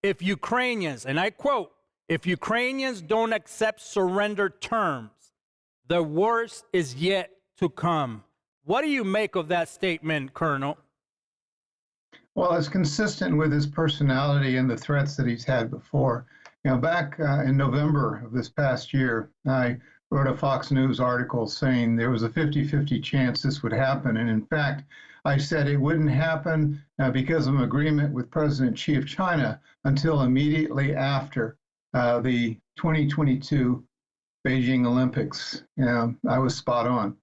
if Ukrainians, and I quote, if Ukrainians don't accept surrender terms, the worst is yet to come. What do you make of that statement, Colonel? Well, it's consistent with his personality and the threats that he's had before. Back in November of this past year, I wrote a Fox News article saying there was a 50-50 chance this would happen. And in fact, I said it wouldn't happen because of an agreement with President Xi of China until immediately after the 2022 Beijing Olympics. I was spot on.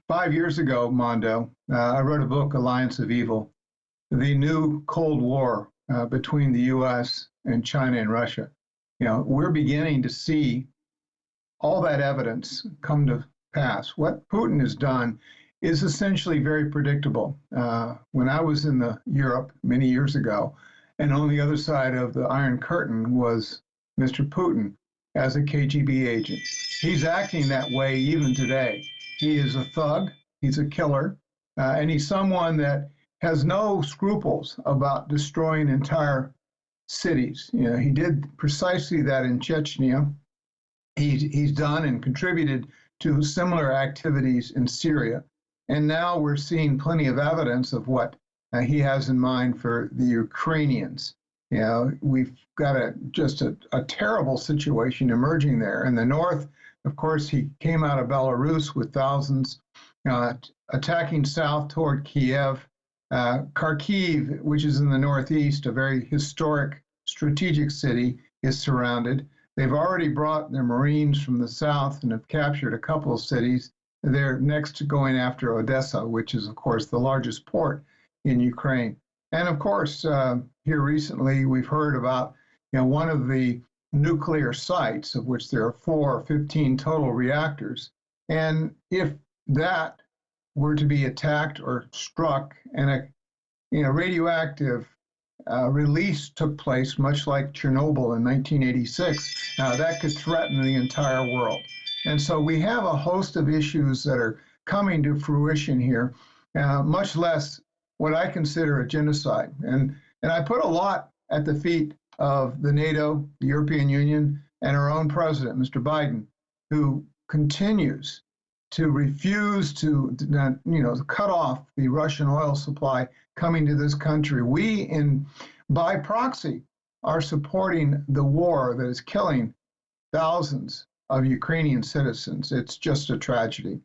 5 years ago, Mondo, I wrote a book, Alliance of Evil, the new Cold War between the U.S. and China and Russia. We're beginning to see all that evidence come to pass. What Putin has done is essentially very predictable. When I was in Europe many years ago, and on the other side of the Iron Curtain was Mr. Putin as a KGB agent. He's acting that way even today. He is a thug, he's a killer, and he's someone that has no scruples about destroying entire cities. He did precisely that in Chechnya. He's done and contributed to similar activities in Syria. And now we're seeing plenty of evidence of what he has in mind for the Ukrainians. We've got just a terrible situation emerging there. In the north, of course, he came out of Belarus with thousands attacking south toward Kiev. Kharkiv, which is in the northeast, a very historic strategic city, is surrounded. They've already brought their Marines from the south and have captured a couple of cities. They're next to going after Odessa, which is, of course, the largest port in Ukraine. And of course, here recently, we've heard about one of the nuclear sites, of which there are 15 total reactors. And if that were to be attacked or struck and a radioactive release took place, much like Chernobyl in 1986, that could threaten the entire world. And so we have a host of issues that are coming to fruition here, much less what I consider a genocide. And I put a lot at the feet of the NATO, the European Union, and our own president, Mr. Biden, who continues to refuse to cut off the Russian oil supply coming to this country. We, by proxy, are supporting the war that is killing thousands of Ukrainian citizens. It's just a tragedy.